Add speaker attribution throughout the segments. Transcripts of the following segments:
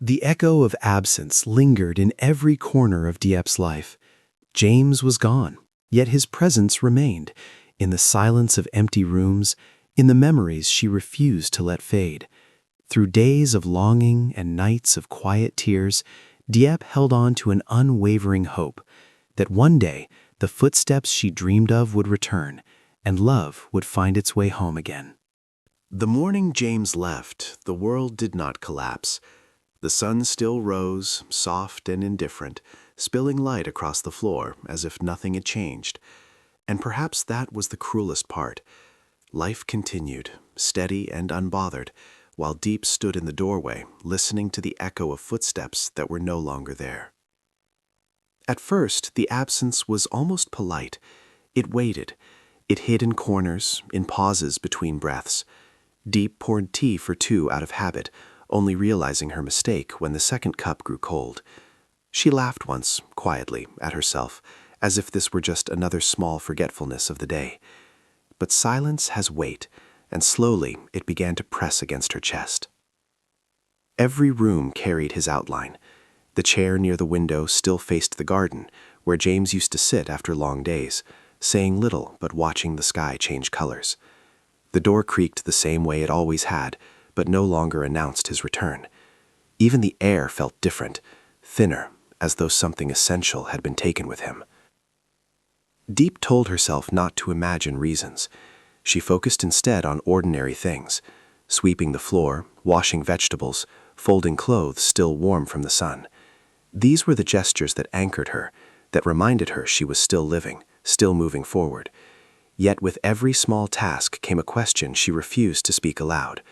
Speaker 1: The echo of absence lingered in every corner of Diep's life. James was gone, yet his presence remained, in the silence of empty rooms, in the memories she refused to let fade. Through days of longing and nights of quiet tears, Diep held on to an unwavering hope that one day the footsteps she dreamed of would return, and love would find its way home again. The morning James left, the world did not collapse. The sun still rose, soft and indifferent, spilling light across the floor as if nothing had changed. And perhaps that was the cruelest part. Life continued, steady and unbothered, while Diep stood in the doorway, listening to the echo of footsteps that were no longer there. At first, the absence was almost polite. It waited. It hid in corners, in pauses between breaths. Diep poured tea for two out of habit, only realizing her mistake when the second cup grew cold. She laughed once, quietly, at herself, as if this were just another small forgetfulness of the day. But silence has weight, and slowly it began to press against her chest. Every room carried his outline. The chair near the window still faced the garden, where James used to sit after long days, saying little but watching the sky change colors. The door creaked the same way it always had, but no longer announced his return. Even the air felt different, thinner, as though something essential had been taken with him. Diep told herself not to imagine reasons. She focused instead on ordinary things, sweeping the floor, washing vegetables, folding clothes still warm from the sun. These were the gestures that anchored her, that reminded her she was still living, still moving forward. Yet with every small task came a question she refused to speak aloud.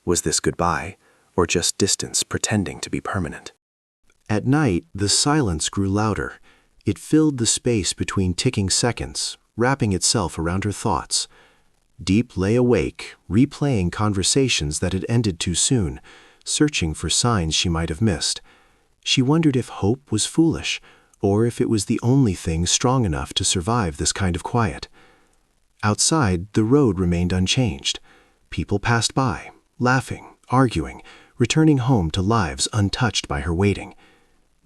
Speaker 1: Was this goodbye, or just distance pretending to be permanent? At night, the silence grew louder. It filled the space between ticking seconds, wrapping itself around her thoughts. Diep lay awake, replaying conversations that had ended too soon, searching for signs she might have missed. She wondered if hope was foolish, or if it was the only thing strong enough to survive this kind of quiet. Outside, the road remained unchanged. People passed by, laughing, arguing, returning home to lives untouched by her waiting.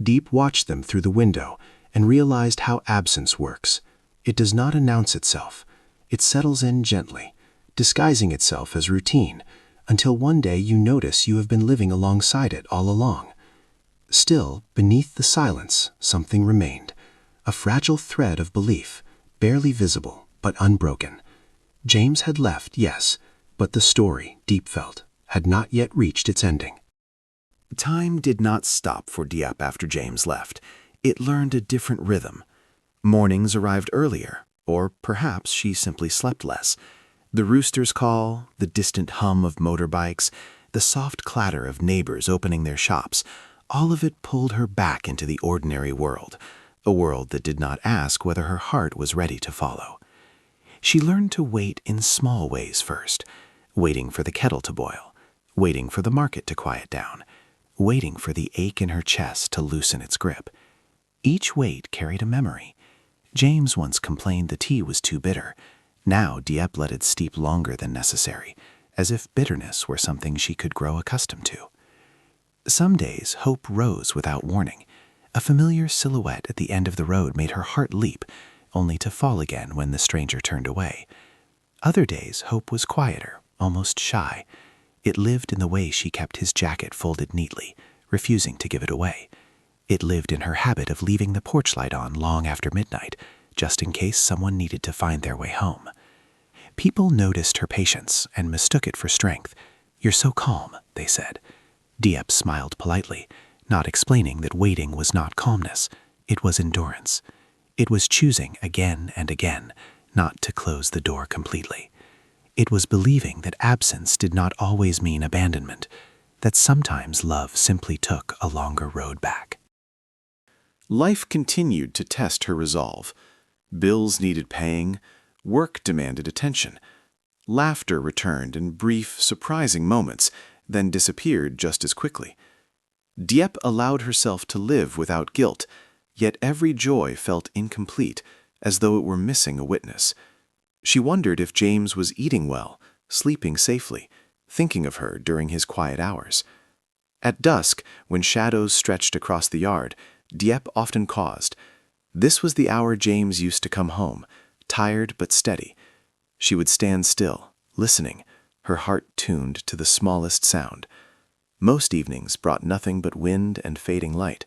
Speaker 1: Diep watched them through the window and realized how absence works. It does not announce itself. It settles in gently, disguising itself as routine, until one day you notice you have been living alongside it all along. Still, beneath the silence, something remained, a fragile thread of belief, barely visible but unbroken. James had left, yes, but the story, Diep felt, had not yet reached its ending. Time did not stop for Diep after James left. It learned a different rhythm. Mornings arrived earlier, or perhaps she simply slept less. The rooster's call, the distant hum of motorbikes, the soft clatter of neighbors opening their shops, all of it pulled her back into the ordinary world, a world that did not ask whether her heart was ready to follow. She learned to wait in small ways first, waiting for the kettle to boil, waiting for the market to quiet down, waiting for the ache in her chest to loosen its grip. Each wait carried a memory. James once complained the tea was too bitter. Now Diep let it steep longer than necessary, as if bitterness were something she could grow accustomed to. Some days hope rose without warning. A familiar silhouette at the end of the road made her heart leap, only to fall again when the stranger turned away. Other days hope was quieter, almost shy. It lived in the way she kept his jacket folded neatly, refusing to give it away. It lived in her habit of leaving the porch light on long after midnight, just in case someone needed to find their way home. People noticed her patience and mistook it for strength. "You're so calm," they said. Diep smiled politely, not explaining that waiting was not calmness. It was endurance. It was choosing again and again not to close the door completely. It was believing that absence did not always mean abandonment, that sometimes love simply took a longer road back. Life continued to test her resolve. Bills needed paying, work demanded attention. Laughter returned in brief, surprising moments, then disappeared just as quickly. Diep allowed herself to live without guilt, yet every joy felt incomplete, as though it were missing a witness. She wondered if James was eating well, sleeping safely, thinking of her during his quiet hours. At dusk, when shadows stretched across the yard, Diep often caused. This was the hour James used to come home, tired but steady. She would stand still, listening, her heart tuned to the smallest sound. Most evenings brought nothing but wind and fading light.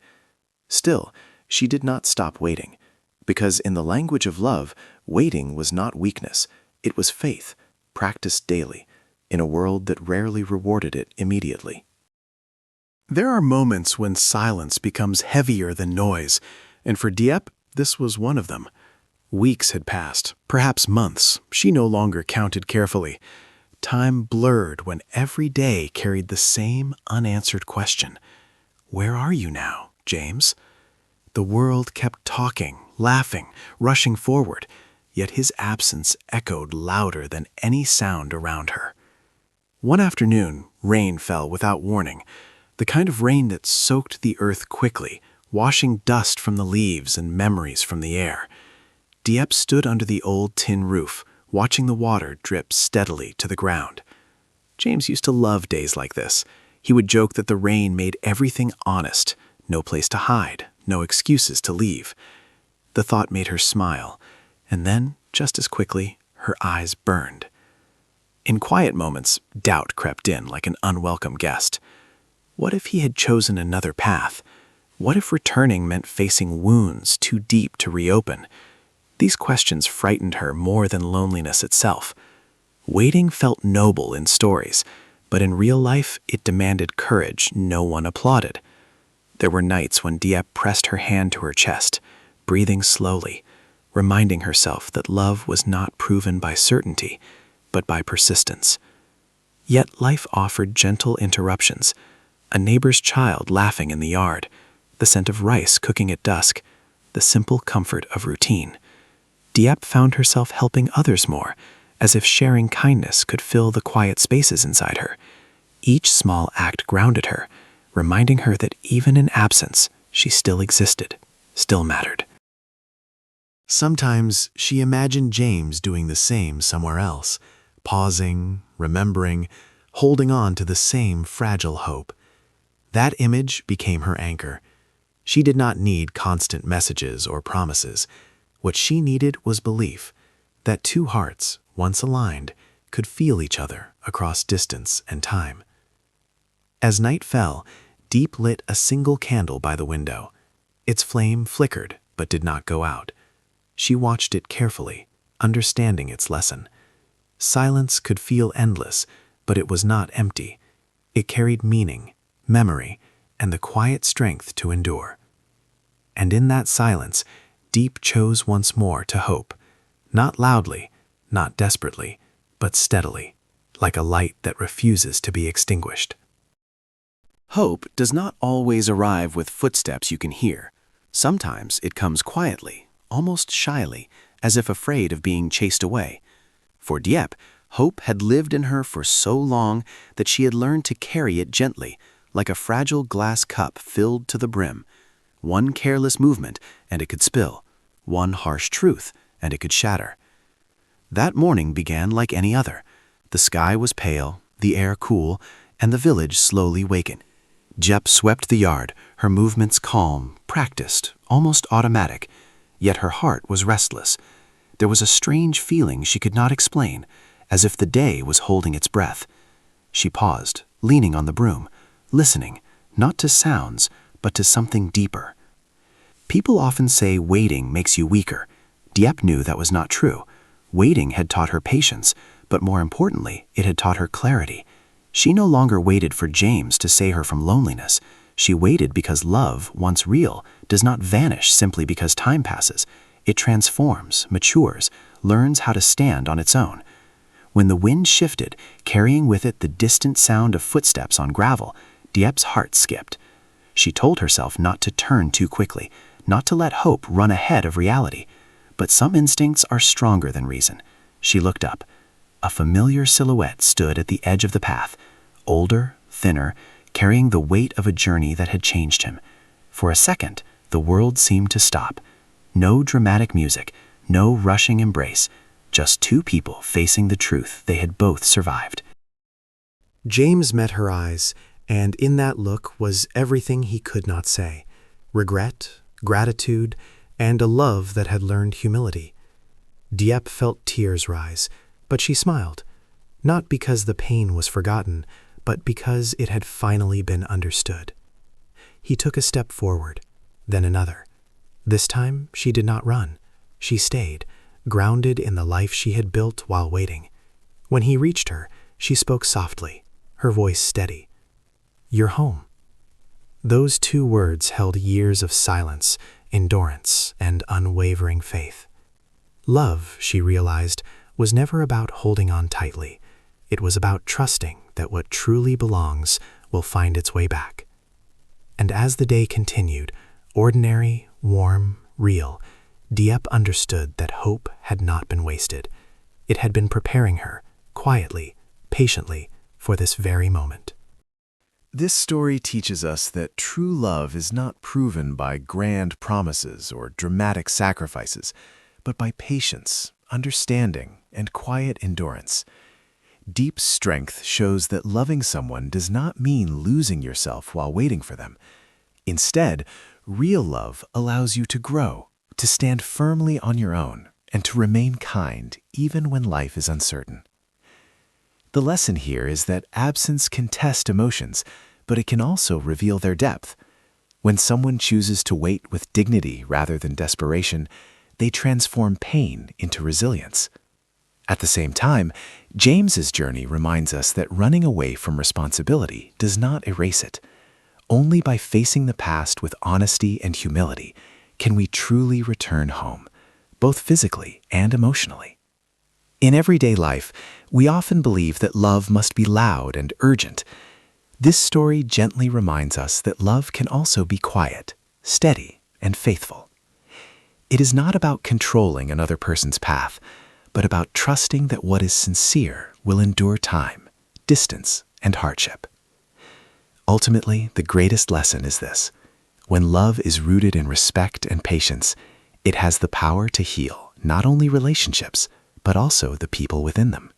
Speaker 1: Still, she did not stop waiting, because in the language of love, waiting was not weakness, it was faith, practiced daily, in a world that rarely rewarded it immediately. There are moments when silence becomes heavier than noise, and for Diep, this was one of them. Weeks had passed, perhaps months. She no longer counted carefully. Time blurred when every day carried the same unanswered question. Where are you now, James? The world kept talking, laughing, rushing forward, yet his absence echoed louder than any sound around her. One afternoon, rain fell without warning, the kind of rain that soaked the earth quickly, washing dust from the leaves and memories from the air. Diep stood under the old tin roof, watching the water drip steadily to the ground. James used to love days like this. He would joke that the rain made everything honest, no place to hide, no excuses to leave. The thought made her smile, and then, just as quickly, her eyes burned. In quiet moments, doubt crept in like an unwelcome guest. What if he had chosen another path? What if returning meant facing wounds too deep to reopen? These questions frightened her more than loneliness itself. Waiting felt noble in stories, but in real life it demanded courage no one applauded. There were nights when Diep pressed her hand to her chest, breathing slowly, reminding herself that love was not proven by certainty, but by persistence. Yet life offered gentle interruptions. A neighbor's child laughing in the yard, the scent of rice cooking at dusk, the simple comfort of routine. Diep found herself helping others more, as if sharing kindness could fill the quiet spaces inside her. Each small act grounded her, reminding her that even in absence, she still existed, still mattered. Sometimes she imagined James doing the same somewhere else, pausing, remembering, holding on to the same fragile hope. That image became her anchor. She did not need constant messages or promises. What she needed was belief that two hearts, once aligned, could feel each other across distance and time. As night fell, Diep lit a single candle by the window. Its flame flickered but did not go out. She watched it carefully, understanding its lesson. Silence could feel endless, but it was not empty. It carried meaning, memory, and the quiet strength to endure. And in that silence, Diep chose once more to hope, not loudly, not desperately, but steadily, like a light that refuses to be extinguished. Hope does not always arrive with footsteps you can hear. Sometimes it comes quietly, almost shyly, as if afraid of being chased away. For Diep, hope had lived in her for so long that she had learned to carry it gently, like a fragile glass cup filled to the brim. One careless movement, and it could spill. One harsh truth, and it could shatter. That morning began like any other. The sky was pale, the air cool, and the village slowly wakened. Diep swept the yard, her movements calm, practiced, almost automatic. Yet her heart was restless. There was a strange feeling she could not explain, as if the day was holding its breath. She paused, leaning on the broom, listening, not to sounds, but to something deeper. People often say waiting makes you weaker. Diep knew that was not true. Waiting had taught her patience, but more importantly, it had taught her clarity. She no longer waited for James to save her from loneliness. She waited because love, once real, does not vanish simply because time passes. It transforms, matures, learns how to stand on its own. When the wind shifted, carrying with it the distant sound of footsteps on gravel, Diep's heart skipped. She told herself not to turn too quickly, not to let hope run ahead of reality. But some instincts are stronger than reason. She looked up. A familiar silhouette stood at the edge of the path, older, thinner, carrying the weight of a journey that had changed him. For a second, the world seemed to stop. No dramatic music, no rushing embrace, just two people facing the truth they had both survived. James met her eyes, And in that look was everything he could not say: regret, gratitude, and a love that had learned humility. Diep felt tears rise, but she smiled, not because the pain was forgotten, but because it had finally been understood. He took a step forward, then another. This time she did not run. She stayed, grounded in the life she had built while waiting. When he reached her, she spoke softly, her voice steady. "You're home." Those two words held years of silence, endurance, and unwavering faith. Love, she realized, was never about holding on tightly. It was about trusting that what truly belongs will find its way back. And as the day continued, ordinary, warm, real, Diep understood that hope had not been wasted. It had been preparing her, quietly, patiently, for this very moment.
Speaker 2: This story teaches us that true love is not proven by grand promises or dramatic sacrifices, but by patience, understanding, and quiet endurance. Deep strength shows that loving someone does not mean losing yourself while waiting for them. Instead, real love allows you to grow, to stand firmly on your own, and to remain kind even when life is uncertain. The lesson here is that absence can test emotions, but it can also reveal their depth. When someone chooses to wait with dignity rather than desperation, they transform pain into resilience. At the same time, James's journey reminds us that running away from responsibility does not erase it. Only by facing the past with honesty and humility can we truly return home, both physically and emotionally. In everyday life, we often believe that love must be loud and urgent. This story gently reminds us that love can also be quiet, steady, and faithful. It is not about controlling another person's path, but about trusting that what is sincere will endure time, distance, and hardship. Ultimately, the greatest lesson is this: when love is rooted in respect and patience, it has the power to heal not only relationships, but also the people within them.